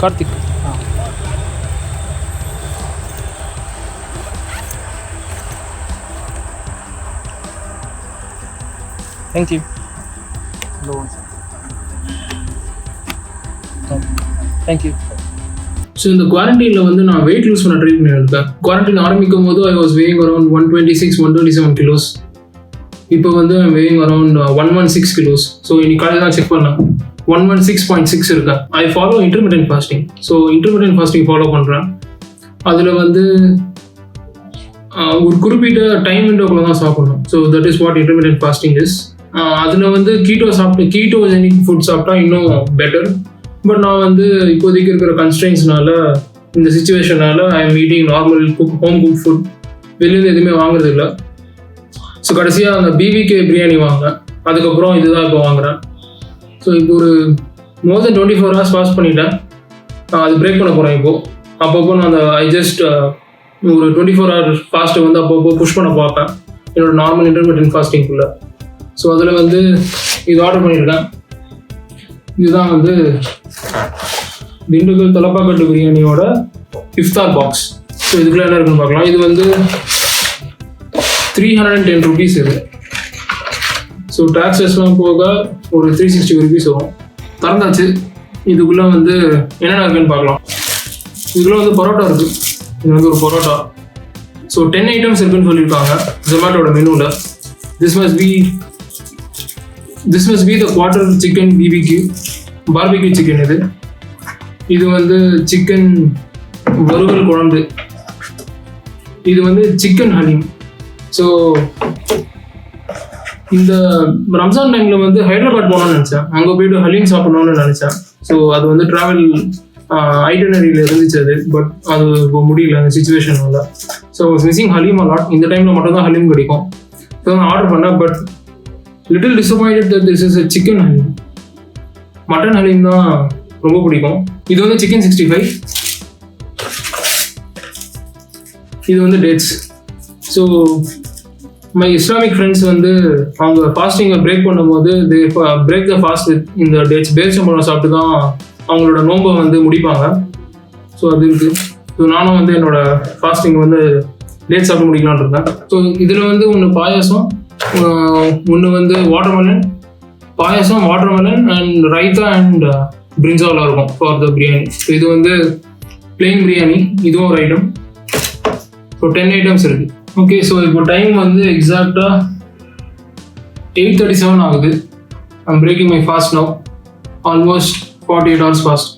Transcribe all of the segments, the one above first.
Karthik. Thank you. Thank you. So இந்த குவாரண்டைனில் வந்து நான் வெயிட் லூஸ் பண்ண ட்ரை பண்ணியிருக்கேன். குவாரண்டைன் ஆரம்பிக்கும் போது I was weighing around 127 kilos. இப்போ வந்து I'm weighing around 116 kilos. So இன்னைக்கு காலையில் தான் செக் பண்ணேன், 116.6 இருக்கேன். I follow intermittent fasting. So intermittent fasting follow பண்ணுறேன். அதில் வந்து ஒரு குறிப்பிட்ட டைம் விண்டோக்குள்ள தான் சாப்பிடணும். So that is what intermittent fasting is. அதில் வந்து கீட்டோஜெனிக் ஃபுட் சாப்பிட்டா இன்னும் பெட்டர். பட் நான் வந்து இப்போதைக்கு இருக்கிற கன்ஸ்ட்ரெயின்ஸ்னால, இந்த சுச்சுவேஷனால I am eating normal home cook food. வெளியிலேருந்து எதுவுமே வாங்குறது இல்லை. ஸோ கடைசியாக அந்த பிபிகே பிரியாணி வாங்கினேன். அதுக்கப்புறம் இதுதான் இப்போ வாங்குறேன். ஸோ இப்போ ஒரு மோர் தென் 24 hours ஃபாஸ்ட் பண்ணிட்டேன். அது பிரேக் பண்ண போகிறேன் இப்போது. அப்பப்போ நான் ஐ ஜஸ்ட் ஒரு 24 hour ஃபாஸ்ட்டை வந்து அப்பப்போ புஷ் பண்ண பார்ப்பேன் என்னோட நார்மல் இன்டர்மிட்டன்ட் ஃபாஸ்டிங்குள்ளே. ஸோ அதில் வந்து இது ஆர்டர் பண்ணியிருக்கேன். இதுதான் வந்து திண்டுக்கல் தலப்பாக்கட்டு பிரியாணியோட இஃப்தார் பாக்ஸ். ஸோ இதுக்குள்ள என்ன இருக்குன்னு பார்க்கலாம். இது வந்து 310 rupees இது. ஸோ டாக்ஸஸ்லாம் போக ஒரு 360 rupees வரும். திறந்தாச்சு. இதுக்குள்ளே வந்து என்னென்ன இருக்குன்னு பார்க்கலாம். இதுக்குள்ளே வந்து பரோட்டா இருக்குது. இது வந்து ஒரு பரோட்டா. ஸோ 10 items இருக்குன்னு சொல்லியிருக்காங்க ஜொமேட்டோட மெனுவில். This must be the quarter chicken barbecue chicken. இது வந்து சிக்கன் வறுவல் குழம்பு. இது வந்து சிக்கன் ஹலீம். ஸோ இந்த ரம்ஜான் டைமில் வந்து ஹைதராபாத் போகணும்னு நினச்சேன். அங்கே போய்ட்டு ஹலீம் சாப்பிடணும்னு நினச்சேன். ஸோ அது வந்து ட்ராவல் ஐட்டனரியில் இருந்துச்சு அது. பட் அது இப்போ முடியல அந்த சுச்சுவேஷனால. So missing haleem a lot. இந்த டைமில் மட்டும்தான் ஹலீம் கிடைக்கும். ஸோ நான் ஆர்டர் பண்ணேன். But little disappointed that this is a chicken haleem. Mutton haleem தான் ரொம்ப பிடிக்கும். இது வந்து சிக்கன் 65. இது வந்து dates. So my Islamic friends வந்து அவங்க ஃபாஸ்டிங்கை பிரேக் பண்ணும்போது they break the fast with இந்த டேட்ஸ். பேரிச்சம்பழம் சாப்பிட்டு தான் அவங்களோட நோம்பை வந்து முடிப்பாங்க. ஸோ அது இருக்குது. ஸோ நானும் வந்து என்னோட ஃபாஸ்டிங் வந்து டேட்ஸ் சாப்பிட்டு முடிக்கலான்னு இருக்கேன். ஸோ இதில் வந்து ஒன்று பாயாசம், ஒன்று வந்து watermelon payasam, watermelon and raita and பிரிஞ்சாலாக இருக்கும் ஃபார் த பிரியாணி. ஸோ இது வந்து பிளெயின் பிரியாணி. இதுவும் ஒரு ஐட்டம். ஸோ 10 items இருக்குது. ஓகே. ஸோ இப்போ டைம் வந்து எக்ஸாக்டாக 8:37 ஆகுது. I'm breaking my fast now. Almost 48 hours fast.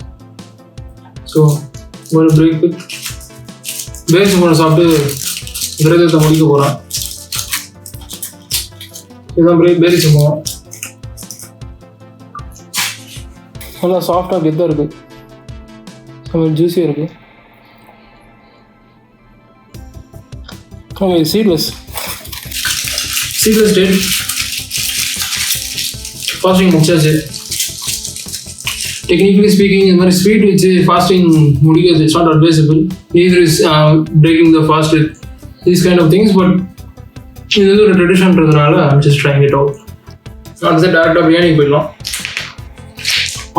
So ஒரு பிரேக் வித் பேரிச்சம்பழம் சாப்பிட்டு விரதத்தை முடிக்க போகிறேன். இதுதான் பேரிச்சம்பழம். நல்லா சாஃப்டாக கெத்தாக இருக்குது. கொஞ்சம் ஜூஸியாக இருக்குது. ஓகே. சீட்லெஸ் டேட் ஃபாஸ்டிங் முடிச்சாச்சு. டெக்னிக்கலி ஸ்பீக்கிங் இந்த மாதிரி ஸ்வீட் வச்சு ஃபாஸ்டிங் முடிக்கிறது it's not advisable. Neither is breaking the fast with these kind of things. But இது வந்து ஒரு ட்ரெடிஷன்றதுனால I'm just trying it out. அடுத்த டேரக்டாக பிரியாணிக்கு போயிடலாம்.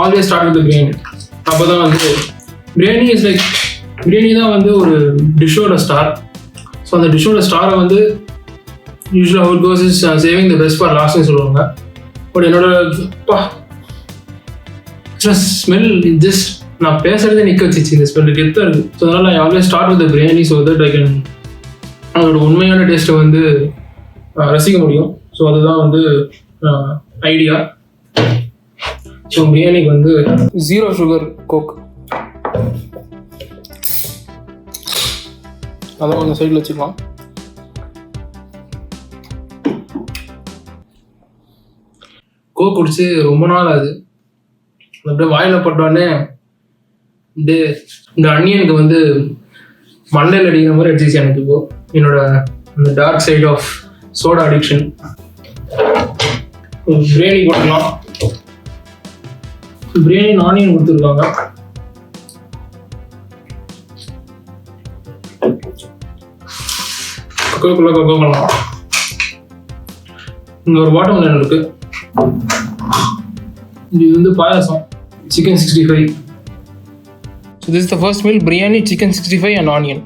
Always start with biryani. அப்போ தான் வந்து பிரியாணி இஸ் லைக் பிரியாணி தான் வந்து ஒரு டிஷ்ஷோட ஸ்டார். ஸோ அந்த டிஷ்ஷோட ஸ்டாரை வந்து யூஸ்வலாக what goes is saving the best for லாஸ்ட்னு சொல்லுவாங்க. பட் என்னோட ஸ்மெல் ஜஸ்ட் நான் பேசுறதே நிற்க வச்சிச்சு. இந்த ஸ்மெல் கெத்தாக இருக்குது. ஸோ அதனால் I always start with biryani so that I can அதோட உண்மையான டேஸ்ட்டை வந்து ரசிக்க முடியும். ஸோ அதுதான் வந்து ஐடியா. ஸோ பிரியாணிக்கு வந்து 0 sugar கோக் அதான் கொஞ்சம் சைடில் வச்சுக்கலாம். கோக் குடிச்சு ரொம்ப நாள் ஆகுது. அப்படியே வாயில் பட்டோடனே இந்த அன்னியனுக்கு வந்து மண்டையில் அடிக்கிற மாதிரி அடிச்சிச்சு எனக்கு. இப்போ என்னோட அந்த dark side of soda addiction. Biryani போட்டுக்கலாம். பிரியாணி ஆனியன் கொடுத்துருக்காங்க. கொக்கோ பண்ணலாம். இங்கே ஒரு வாட்டர்மெலன் இருக்கு. இது வந்து payasam chicken 65. So this is the first meal, biryani, chicken 65 and onion.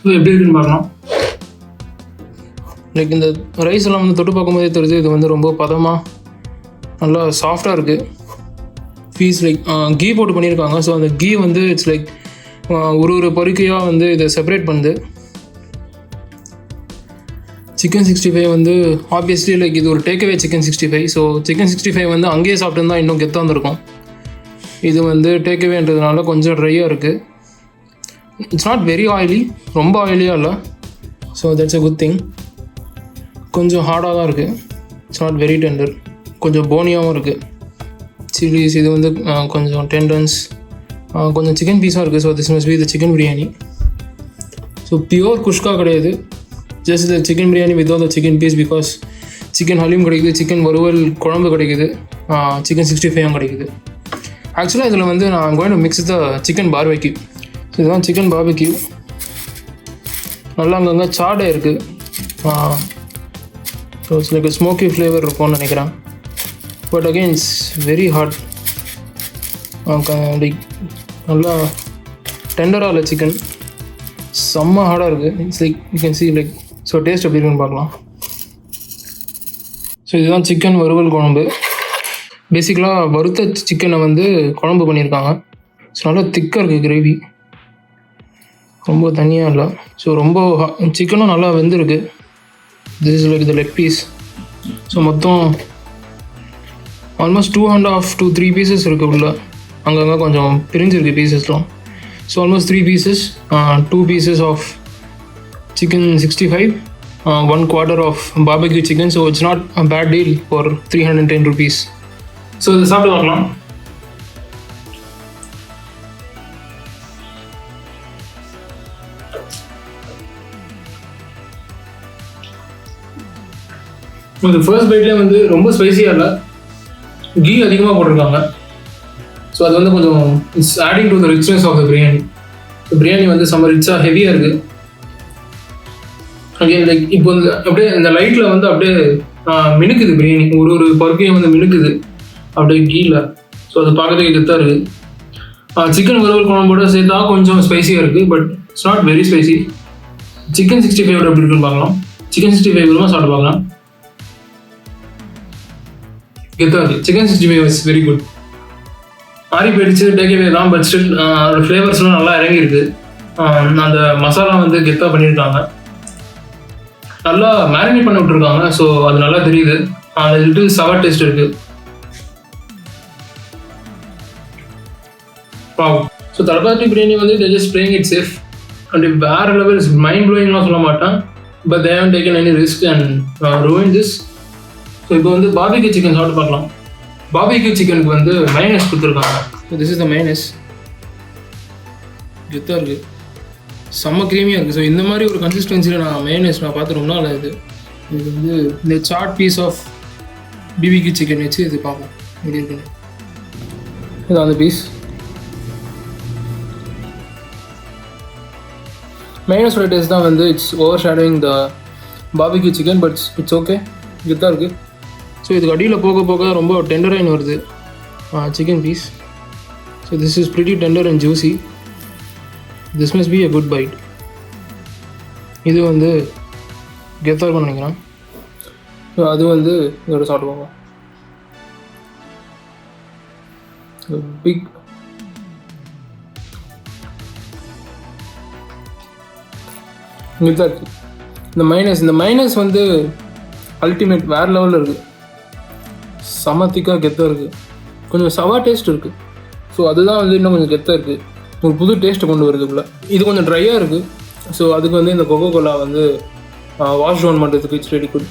ஸோ எப்படி இருக்குன்னு பார்க்கலாம். லைக் இந்த ரைஸ் எல்லாம் வந்து தொட்டு பார்க்கும்போதே தெரியுது இது வந்து ரொம்ப பதமாக நல்லா சாஃப்டாக இருக்குது. ஃபீஸ் லைக் கீ போட்டு பண்ணியிருக்காங்க. ஸோ அந்த கீ வந்து இட்ஸ் லைக் ஒரு பருக்கையாக வந்து இதை செப்பரேட் பண்ணுது. சிக்கன் 65 வந்து ஆப்வியஸ்லி லைக் இது ஒரு டேக்அவே சிக்கன் 65. ஸோ சிக்கன் 65 வந்து அங்கேயே சாப்பிட்டுருந்தா இன்னும் கெத்தாக இருந்திருக்கும். இது வந்து டேக்அவேன்றதுனால கொஞ்சம் ட்ரையாக இருக்குது. இட்ஸ் நாட் வெரி ஆயிலி, ரொம்ப ஆயிலியாக இல்லை. So that's a good thing. கொஞ்சம் ஹார்டாக தான் இருக்குது. இட்ஸ் நாட் வெரி டெண்டர், கொஞ்சம் போனியாகவும் இருக்குது. சில்லிஸ் இது வந்து கொஞ்சம் டெண்டன்ஸ், கொஞ்சம் சிக்கன் பீஸாக இருக்குது. So this must be the chicken biryani. So pure kuska கிடையாது, just the chicken biryani without the chicken piece. Because chicken haleem கிடைக்குது, சிக்கன் வறுவல் குழம்பு கிடைக்குது, சிக்கன் 65 கிடைக்குது. ஆக்சுவலாக இதில் வந்து நான் going to mix the chicken barbecue. So இதுதான் சிக்கன் பார்பெக்யூ. நல்லா அங்கங்கே சாடை இருக்குது. So it's like smoky flavour இருக்கும்னு நினைக்கிறேன். But again it's very hot. Like நல்லா டெண்டராக இல்லை சிக்கன், செம்ம ஹார்டாக இருக்குது. It's like you can see like. So taste எப்படி இருக்குன்னு பார்க்கலாம். ஸோ இதுதான் சிக்கன் வறுவல் குழம்பு. பேசிக்கலாக வறுத்த சிக்கனை வந்து குழம்பு பண்ணியிருக்காங்க. ஸோ நல்லா திக்காக இருக்குது கிரேவி, ரொம்ப தனியாக இல்லை. ஸோ ரொம்ப சிக்கனும் நல்லா வெந்திருக்கு. This is like the leg piece. So மொத்தம் ஆல்மோஸ்ட் 2.5 to 3 பீசஸ் இருக்குது உள்ள. அங்கங்கே கொஞ்சம் பிரிஞ்சிருக்கு பீசஸ்லாம். So almost 3 pieces, 2 pieces of chicken 65, 1/4 of barbecue chicken. So it's not a bad deal for 310 rupees. So இது சாப்பிட்டு பார்க்கலாம். இந்த ஃபர்ஸ்ட் பைட்லேயே வந்து ரொம்ப ஸ்பைசியாக இல்லை, கீ அதிகமாக போட்டிருக்காங்க. ஸோ அது வந்து கொஞ்சம் it's adding to the richness of the biryani. Biryani வந்து செம்ம ரிச்சாக ஹெவியாக இருக்குது. அகெயின் லைக் இப்போ இந்த அப்படியே இந்த லைட்டில் வந்து அப்படியே மினுக்குது பிரியாணி, ஒரு பருக்கையும் வந்து மினுக்குது அப்படியே கீழ. ஸோ அது பார்க்கறதுக்கு கெத்தாக இருக்குது. சிக்கன் வறுவல் குழம்போட சேர்த்தா கொஞ்சம் ஸ்பைசியாக இருக்குது, but it's not very spicy. Chicken 65 எப்படி இருக்குன்னு பார்க்கலாம். சிக்கன் 65 விதமாக சாப்பிட்டு பார்க்கலாம். கெத்தாக இருக்குது. Chicken 65 is very good. ஆரி போயிடுச்சு, டேக்அவே தான், பட் ஸ்டில் அதோட ஃப்ளேவர்ஸ்லாம் நல்லா இறங்கியிருக்கு. அந்த மசாலா வந்து கெத்தாக பண்ணியிருக்காங்க, நல்லா மேரினேட் பண்ணி விட்டுருக்காங்க. ஸோ அது நல்லா தெரியுது. அந்த லிட்டில் சவர் டேஸ்ட் இருக்கு. ஸோ தலப்பாக்கட்டி பிரியாணி வந்து they just playing it safe and வேற லெவல் இஸ் மைண்ட் ப்ளோயிங்லாம் சொல்ல மாட்டேன், but they haven't taken any risk and ruined this. So இப்போ வந்து பார்பிக்யூ சிக்கன் சாப்பிட்டு பார்க்கலாம். பார்பிக்யூ சிக்கனுக்கு வந்து மைனஸ் கொடுத்துருக்காங்க. So this is the minus. கெத்தாக இருக்குது, செம்ம க்ரீமியாக இருக்குது. ஸோ இந்த மாதிரி ஒரு கன்சிஸ்டன்சியில் நான் பார்த்து ரொம்ப நாள் ஆகுது. இது வந்து இந்த sad piece of BBQ chicken வச்சு இது பார்ப்போம் எப்படி இருக்குன்னு. இது அந்த பீஸ் மைனஸோட டேஸ்ட் தான் வந்து it's over shadowing the barbecue chicken, but it's okay, கெத்தாக இருக்குது. ஸோ இதுக்கு அடியில் போக போக ரொம்ப டெண்டராக வருது chicken piece. So this is pretty tender and juicy. This must be a good bite. இது வந்து கெத்தாக இருக்கும்னு நினைக்கிறேன். ஸோ அது வந்து இதோட சாப்பிடுவாங்க. பிக் கெத்தாக இருக்குது. இந்த மைனஸ் வந்து அல்டிமேட் வேறு லெவலில் இருக்குது. செம திக்காக கெத்தாக இருக்குது. கொஞ்சம் சவா டேஸ்ட் இருக்குது. ஸோ அதுதான் வந்து இன்னும் கொஞ்சம் கெத்தாக இருக்குது, ஒரு புது டேஸ்ட்டை கொண்டு வருதுக்குள்ள. இது கொஞ்சம் ட்ரையாக இருக்குது. ஸோ அதுக்கு வந்து இந்த கொக்கோ கோலா வந்து வாஷ் டவுன் பண்ணுறதுக்கு இட்ஸ் ரெடி குட்.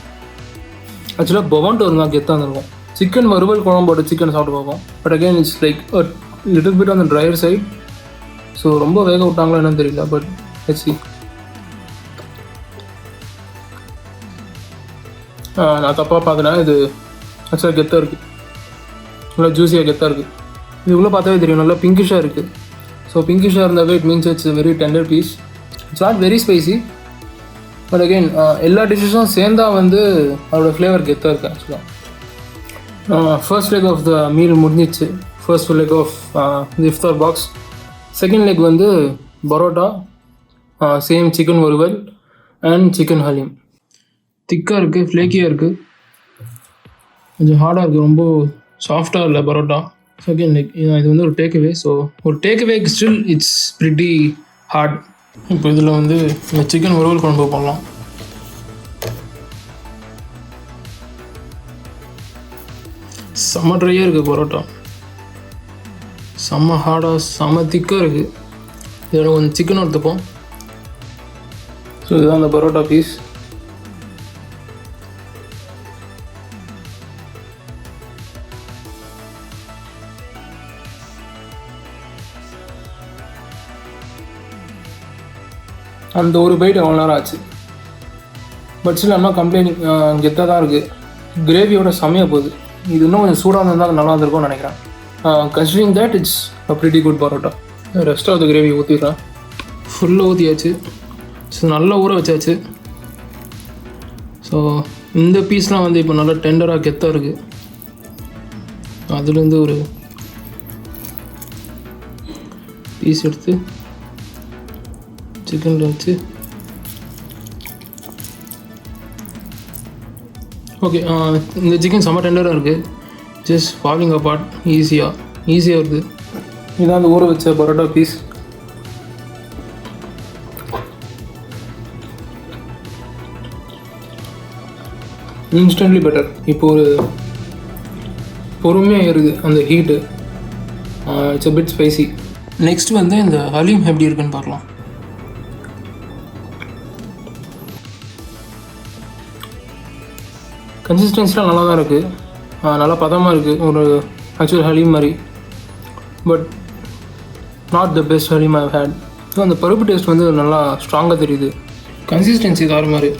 ஆக்சுவலாக பொவாண்டோ இருந்தால் கெத்தாக இருக்கும். சிக்கன் வறுவல் குழம்போட சிக்கன் சாப்பிட்டு பார்ப்போம். But again it's like little bit on the drier side. So ரொம்ப வேக விட்டாங்களோ என்னன்னு தெரியல, பட் லெட்ஸ் see. நான் தப்பாக பார்க்குறேன். இது ஆக்சுவலாக கெத்தாக இருக்குது, நல்லா ஜூஸியாக கெத்தாக இருக்குது. இதுக்குள்ளே பார்த்தாவே தெரியும், நல்லா பிங்கிஷாக இருக்குது. ஸோ பிங்கிஷாக இருந்தாவே it means it's very tender piece. It's not very spicy, but again எல்லா டிஷ்ஷஸும் சேர்ந்தா வந்து அதோட ஃப்ளேவர் கெத்தாக இருக்குது. ஆக்சுவலாக first leg of the meal முடிஞ்சிச்சு. First leg of the iftar box. Second leg வந்து பரோட்டா, சேம் சிக்கன் வறுவல் அண்ட் சிக்கன் ஹலீம். திக்காக இருக்குது, ஃப்ளேக்கியாக இருக்குது, கொஞ்சம் ஹார்டாக இருக்குது, ரொம்ப சாஃப்டாக இல்லை பரோட்டா. செகண்ட் லெக் இது வந்து ஒரு டேக்அவே. ஸோ ஒரு takeaway still it's pretty hard. இப்போ இதில் வந்து இந்த சிக்கன் வறுவல் குழம்பு பண்ணலாம். செம்ம ட்ரையாக இருக்குது பரோட்டா, செம்ம ஹார்டாக செம்ம திக்காக இருக்குது. இதில் கொஞ்சம் சிக்கன் எடுத்துப்போம். ஸோ இதுதான் அந்த பரோட்டா பீஸ். அந்த ஒரு பைட் அவ்வளோ நேரம் ஆச்சு. பட் ஸ்டில் நம்ம கம்ப்ளைண்ட் கெத்தாக தான் இருக்குது. கிரேவியோட செம்மையாக போகுது. இது இன்னும் கொஞ்சம் சூடாக இருந்தால் நல்லா இருந்திருக்கும்னு நினைக்கிறேன். Considering that it's a pretty good parotta. Rest of the gravy ஊற்றிடுறேன். ஃபுல்லாக ஊற்றியாச்சு. ஸோ நல்லா ஊற வச்சாச்சு. ஸோ இந்த பீஸ்லாம் வந்து இப்போ நல்லா டெண்டராக கெத்தாக இருக்குது. அதுலேருந்து ஒரு பீஸ் எடுத்து சிக்கனில் வச்சு ஓகே. இந்த சிக்கன் செம்ம டெண்டராக இருக்குது. ஜஸ்ட் ஃபாலிங் அப்பார்ட் ஈஸியாக வருது. இதான் அந்த ஊற வச்ச பரோட்டா பீஸ். Instantly better. இப்போ ஒரு பொறுமையாக ஏறுது அந்த heat. It's a bit spicy. Next வந்து இந்த ஹலீம் எப்படி இருக்குன்னு பார்க்கலாம். கன்சிஸ்டன்சிலாம் நல்லா தான் இருக்குது, நல்லா பதமாக இருக்குது. ஒரு ஆக்சுவல் ஹலீம் மாதிரி, but not the best haleem I had. So அந்த பருப்பு டேஸ்ட் வந்து நல்லா ஸ்ட்ராங்காக தெரியுது. கன்சிஸ்டன்சி வேறு மாதிரி.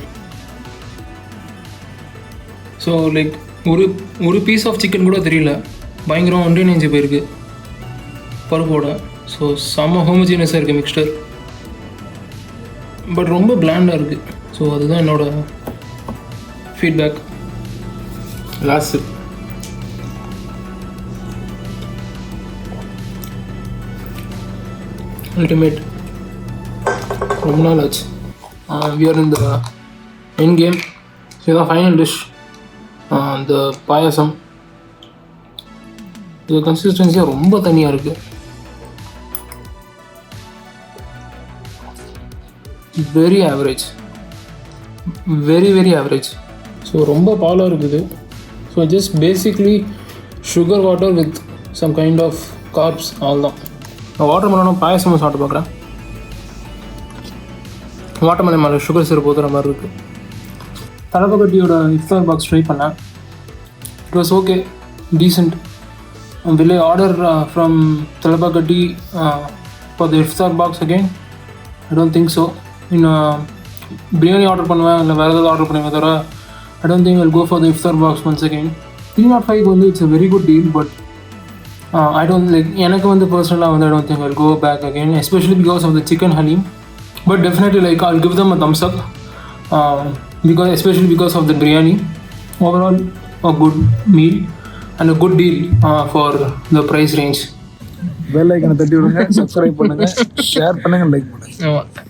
ஸோ லைக் ஒரு பீஸ் ஆஃப் சிக்கன் கூட தெரியல, பயங்கரம் ஒன்றிணைஞ்சு போயிருக்கு பருப்போட. ஸோ செம்ம ஹோமோஜினியஸாக இருக்குது மிக்ஸ்டர், பட் ரொம்ப பிளாண்டாக இருக்குது. ஸோ அதுதான் என்னோடய ஃபீட்பேக். Last chip. அல்டிமேட். ரொம்ப நாள் ஆச்சு. We are in the end game. இதுதான் ஃபைனல் டிஷ். இந்த பாயாசம் இது கன்சிஸ்டன்சியாக ரொம்ப தனியாக இருக்குது. Very average, very average. So ரொம்ப பாலாக இருக்குது. So just basically sugar water with some kind of carbs, அவ்வளோதான். நான் வாட்டர் மெலனும் பாயசமும் சாப்பிட்டு பார்க்குறேன். வாட்டர் மெலன் மேலே சுகர் சிரப் ஊற்றுற மாதிரி இருக்குது. தலப்பக்கட்டியோட இஃப்தார் பாக்ஸ் ட்ரை பண்ணேன். It was okay, decent. will I order from Thalappakatti for the iftar box again? I don't think so. Biryani order பண்ணுவேன், இல்லை வேறு ஏதாவது ஆர்டர் பண்ணுவேன் தவிர I don't think I'll go for the iftar box once again. 305 வந்து it's a very good deal, but I don't like, எனக்கு வந்து பர்சனலாக வந்து I don't think I'll go back again, especially because of the chicken halim. But definitely like I'll give them a thumbs up, especially because of the biryani. Overall a good meal and a good deal for the price range. Bell ஐக்கனை தட்டி விடுங்க, subscribe பண்ணுங்கள், share பண்ணுங்கள், like பண்ணுங்கள்.